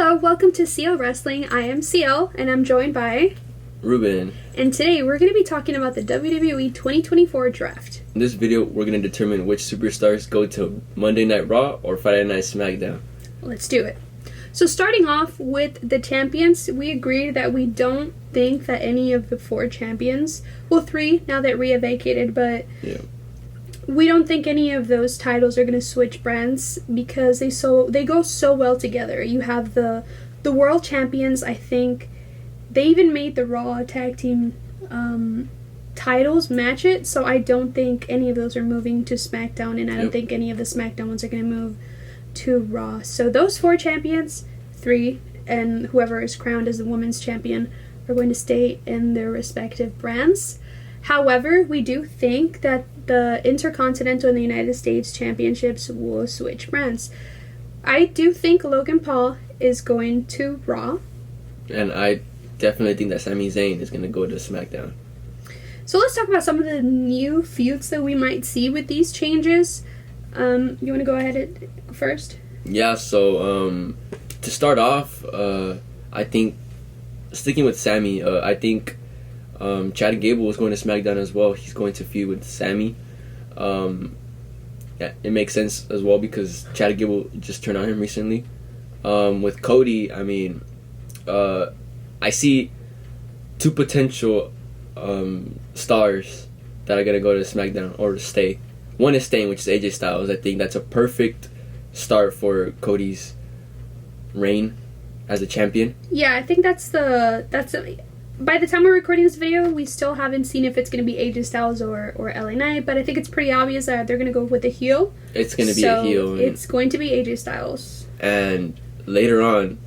Hello, welcome to CL Wrestling. I am CL, and I'm joined by Ruben. And today we're going to be talking about the WWE 2024 draft. In this video, we're going to determine which superstars go to Monday Night Raw or Friday Night Smackdown. Let's do it. So starting off with the champions, we agree that we don't think that any of the four champions, well, three now that Rhea vacated, but yeah, we don't think any of those titles are going to switch brands because they go so well together. You have the world champions. I think they even made the Raw tag team titles match it, so I don't think any of those are moving to SmackDown, and I don't think any of the SmackDown ones are going to move to Raw. So those four champions, three, and whoever is crowned as the women's champion are going to stay in their respective brands. However, we do think that the Intercontinental and the United States Championships will switch brands. I do think Logan Paul is going to Raw. And I definitely think that Sami Zayn is going to go to SmackDown. So let's talk about some of the new feuds that we might see with these changes. You want to go ahead first? Yeah, so to start off, I think, sticking with Sami, I think Chad Gable is going to SmackDown as well. He's going to feud with Sami. Yeah, it makes sense as well because Chad Gable just turned on him recently. With Cody, I mean, I see two potential stars that are going to go to SmackDown or stay. One is staying, which is AJ Styles. I think that's a perfect start for Cody's reign as a champion. Yeah, I think by the time we're recording this video, we still haven't seen if it's going to be AJ Styles or LA Knight, but I think it's pretty obvious that they're going to go with a heel. It's going to be a heel. It's going to be AJ Styles. And later on,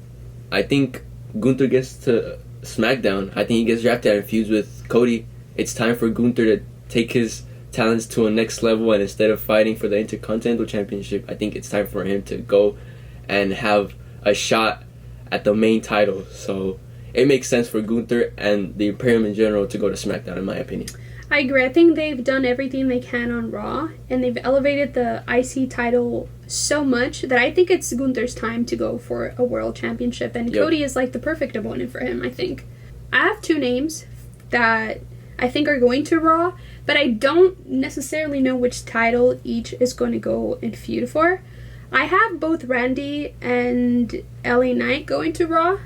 I think Gunther gets to SmackDown. I think he gets drafted and feuds with Cody. It's time for Gunther to take his talents to a next level, and instead of fighting for the Intercontinental Championship, I think it's time for him to go and have a shot at the main title. So it makes sense for Gunther and the Imperium in general to go to SmackDown, in my opinion. I agree. I think they've done everything they can on Raw, and they've elevated the IC title so much that I think it's Gunther's time to go for a world championship, and Cody is like the perfect opponent for him, I think. I have two names that I think are going to Raw, but I don't necessarily know which title each is going to go and feud for. I have both Randy and LA Knight going to Raw.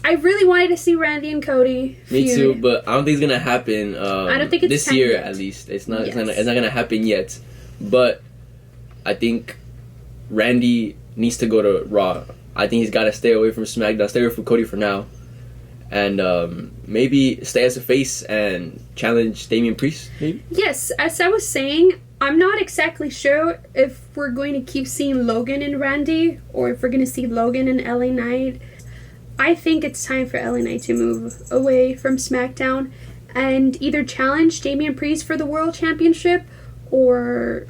I really wanted to see Randy and Cody feud. Me too, but I don't think it's gonna happen. I don't think it's this year yet. At least. It's not. Yes. It's not gonna happen yet. But I think Randy needs to go to Raw. I think he's got to stay away from SmackDown. Stay away from Cody for now, and maybe stay as a face and challenge Damian Priest. Maybe. Yes, as I was saying, I'm not exactly sure if we're going to keep seeing Logan and Randy or if we're going to see Logan and LA Knight. I think it's time for LA Knight to move away from SmackDown and either challenge Damian Priest for the World Championship or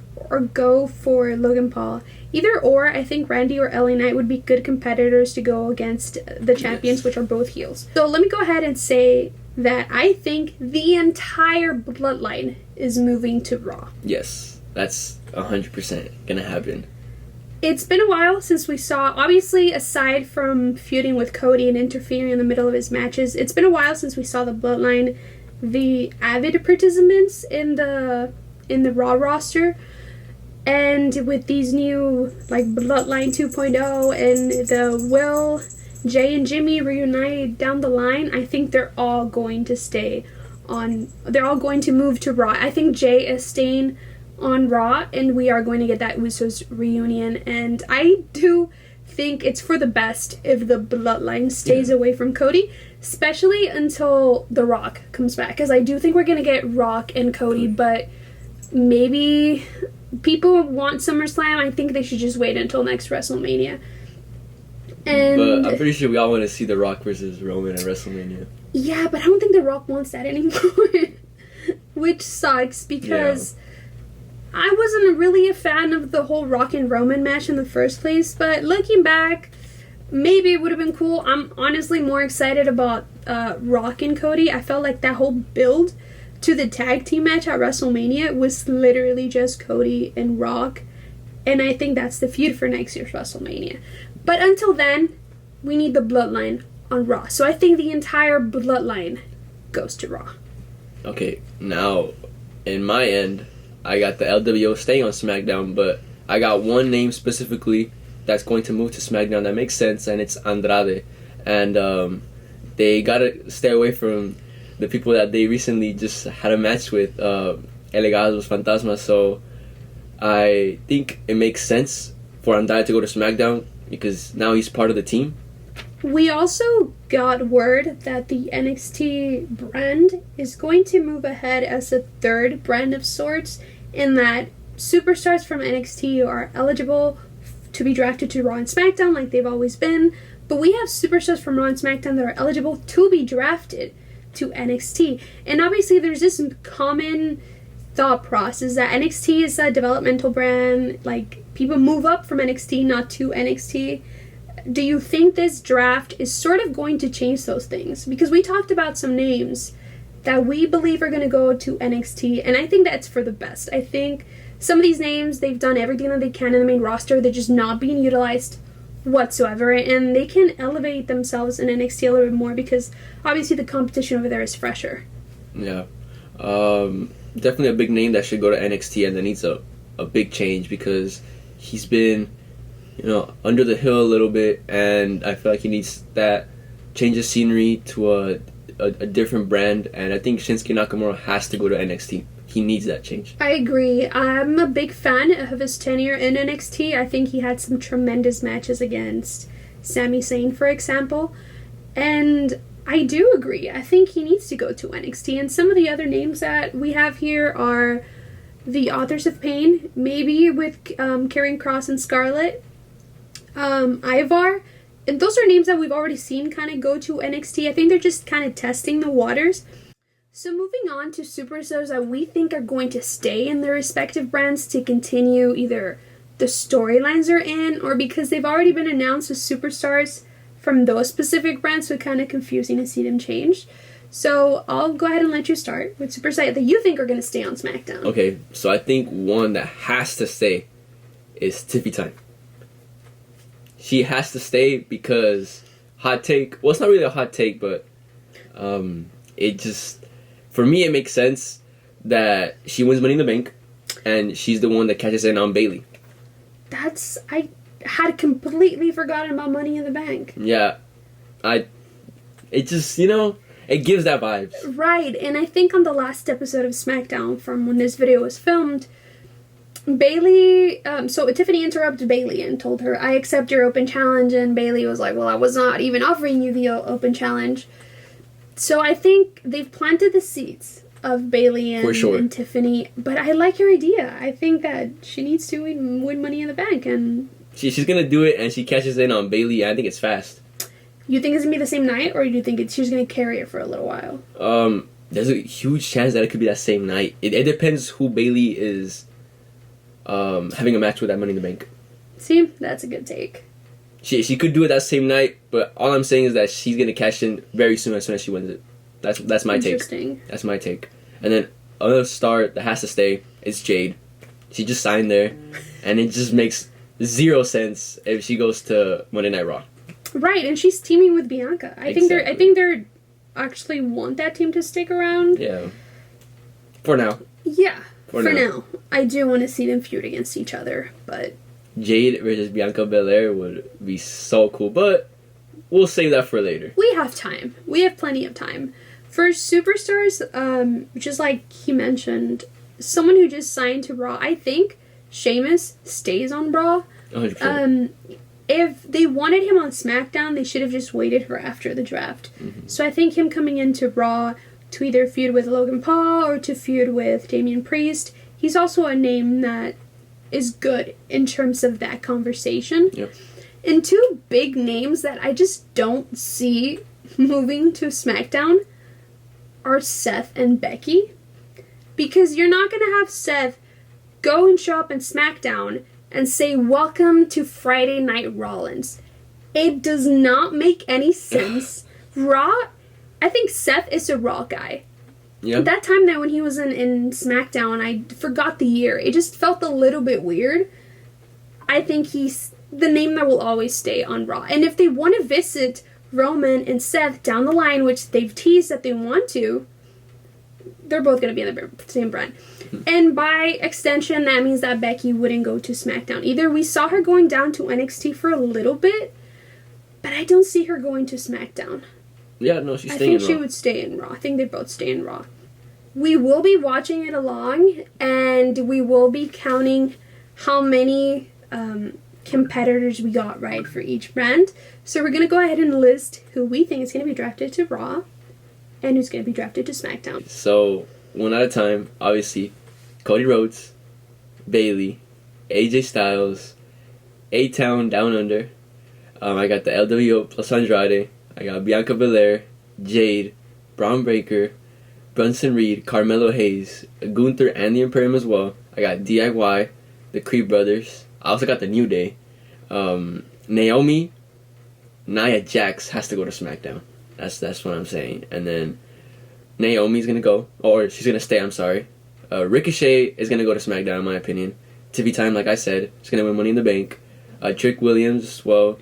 go for Logan Paul. Either or, I think Randy or LA Knight would be good competitors to go against the champions, which are both heels. So let me go ahead and say that I think the entire bloodline is moving to Raw. Yes, that's 100% gonna happen. It's been a while since we saw, obviously, aside from feuding with Cody and interfering in the middle of his matches, it's been a while since we saw the Bloodline, the avid participants in the Raw roster. And with these new, like, Bloodline 2.0 and the Will, Jay and Jimmy reunited down the line, I think they're all going to move to Raw. I think Jay is staying on Raw, and we are going to get that Usos reunion, and I do think it's for the best if the Bloodline stays away from Cody, especially until The Rock comes back, because I do think we're going to get Rock and Cody, but maybe people want SummerSlam. I think they should just wait until next WrestleMania. And but I'm pretty sure we all want to see The Rock versus Roman at WrestleMania. Yeah, but I don't think The Rock wants that anymore, which sucks, because I wasn't really a fan of the whole Rock and Roman match in the first place, but looking back, maybe it would have been cool. I'm honestly more excited about Rock and Cody. I felt like that whole build to the tag team match at WrestleMania was literally just Cody and Rock, and I think that's the feud for next year's WrestleMania. But until then, we need the Bloodline on Raw. So I think the entire Bloodline goes to Raw. Okay, now, in my end, I got the LWO staying on SmackDown, but I got one name specifically that's going to move to SmackDown that makes sense, and it's Andrade. And they gotta stay away from the people that they recently just had a match with, El Legado de los Fantasmas. So I think it makes sense for Andrade to go to SmackDown because now he's part of the team. We also got word that the NXT brand is going to move ahead as a third brand of sorts, in that superstars from NXT are eligible to be drafted to Raw and SmackDown like they've always been, but we have superstars from Raw and SmackDown that are eligible to be drafted to NXT. And obviously there's this common thought process that NXT is a developmental brand, like people move up from NXT, not to NXT. Do you think this draft is sort of going to change those things? Because we talked about some names that we believe are going to go to NXT, and I think that's for the best. I think some of these names, they've done everything that they can in the main roster. They're just not being utilized whatsoever, and they can elevate themselves in NXT a little bit more because obviously the competition over there is fresher. Yeah. Definitely a big name that should go to NXT and that needs a big change because he's been, under the hill a little bit, and I feel like he needs that change of scenery to a different brand, and I think Shinsuke Nakamura has to go to NXT. He needs that change. I agree. I'm a big fan of his tenure in NXT. I think he had some tremendous matches against Sami Zayn, for example. And I do agree. I think he needs to go to NXT. And some of the other names that we have here are the Authors of Pain, maybe with Karrion Kross and Scarlett. Ivar. And those are names that we've already seen kind of go to NXT. I think they're just kind of testing the waters. So moving on to superstars that we think are going to stay in their respective brands to continue either the storylines they're in or because they've already been announced as superstars from those specific brands, so it's kind of confusing to see them change. So I'll go ahead and let you start with superstars that you think are going to stay on SmackDown. Okay, so I think one that has to stay is Tiffy Time. She has to stay because hot take. Well, it's not really a hot take, but it just, for me, it makes sense that she wins Money in the Bank, and she's the one that catches in on Bayley. I had completely forgotten about Money in the Bank. Yeah, it just, it gives that vibes. Right, and I think on the last episode of SmackDown from when this video was filmed, Bayley, so Tiffany interrupted Bayley and told her, I accept your open challenge, and Bayley was like, well, I was not even offering you the open challenge. So I think they've planted the seeds of Bayley and Tiffany, but I like your idea. I think that she needs to win Money in the Bank, and she's gonna do it, and she catches in on Bayley. I think it's fast. You think it's gonna be the same night, or do you think she's gonna carry it for a little while? There's a huge chance that it could be that same night. It depends who Bayley is having a match with at Money in the Bank. See, that's a good take. She could do it that same night, but all I'm saying is that she's gonna cash in very soon as she wins it. That's my take. Interesting. That's my take. And then another star that has to stay is Jade. She just signed there, and it just makes zero sense if she goes to Monday Night Raw. Right, and she's teaming with Bianca. I think they're actually want that team to stick around. Yeah. For now. Yeah. For now. I do want to see them feud against each other, but Jade versus Bianca Belair would be so cool, but we'll save that for later. We have time. We have plenty of time. For superstars, just like he mentioned, someone who just signed to Raw, I think Sheamus stays on Raw. 100%. If they wanted him on SmackDown, they should have just waited for after the draft. Mm-hmm. So I think him coming into Raw to either feud with Logan Paul or to feud with Damian Priest, he's also a name that is good in terms of that conversation. Yep. And two big names that I just don't see moving to SmackDown are Seth and Becky. Because you're not going to have Seth go and show up in SmackDown and say, welcome to Friday Night Rollins. It does not make any sense. Raw, I think Seth is a Raw guy. Yeah. That time that when he was in SmackDown, I forgot the year. It just felt a little bit weird. I think the name that will always stay on Raw. And if they want to visit Roman and Seth down the line, which they've teased that they want to, they're both going to be in the same brand. And by extension, that means that Becky wouldn't go to SmackDown either. We saw her going down to NXT for a little bit, but I don't see her going to SmackDown. Yeah, no, she's staying in Raw. I think she would stay in Raw. I think they both stay in Raw. We will be watching it along, and we will be counting how many competitors we got right for each brand. So we're going to go ahead and list who we think is going to be drafted to Raw and who's going to be drafted to SmackDown. So, one at a time, obviously, Cody Rhodes, Bayley, AJ Styles, A-Town Down Under. I got the LWO plus Andrade. I got Bianca Belair, Jade, Braun Breaker, Brunson Reed, Carmelo Hayes, Gunther, and the Imperium as well. I got DIY, the Creed Brothers. I also got the New Day. Naomi, Nia Jax has to go to SmackDown. That's what I'm saying. And then Naomi's going to go. Or she's going to stay, I'm sorry. Ricochet is going to go to SmackDown, in my opinion. TV Time, like I said, is going to win Money in the Bank. Trick Williams, well,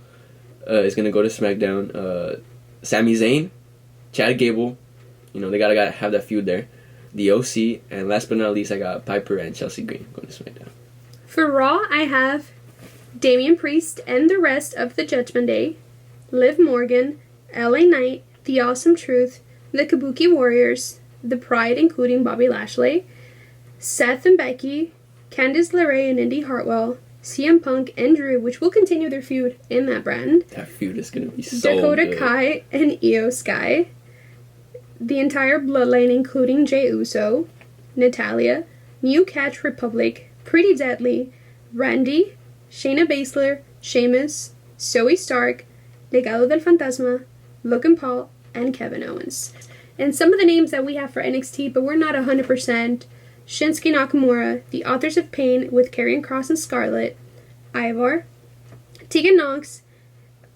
is going to go to SmackDown. Sami Zayn, Chad Gable. You know, they gotta have that feud there. The OC, and last but not least, I got Piper and Chelsea Green going to SmackDown. For Raw, I have Damian Priest and the rest of the Judgment Day, Liv Morgan, LA Knight, The Awesome Truth, the Kabuki Warriors, The Pride including Bobby Lashley, Seth and Becky, Candice LeRae and Indy Hartwell, CM Punk and Drew, which will continue their feud in that brand. That feud is going to be so Dakota good. Kai and Io Sky, the entire Bloodline including Jey Uso, Natalya, New Catch Republic, Pretty Deadly, Randy, Shayna Baszler, Sheamus, Zoe Stark, Legado del Fantasma, Logan Paul, and Kevin Owens. And some of the names that we have for NXT, but we're not 100%, Shinsuke Nakamura, The Authors of Pain with Karrion Kross and Scarlett, Ivar, Tegan Nox,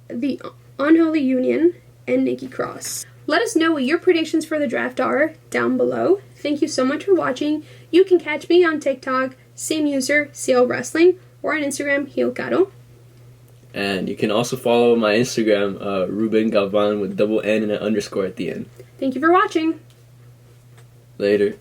The Unholy Union, and Nikki Cross. Let us know what your predictions for the draft are down below. Thank you so much for watching. You can catch me on TikTok, same user, CL Wrestling, or on Instagram, Heel Caro. And you can also follow my Instagram, Ruben Galvan with double N and an underscore at the end. Thank you for watching. Later.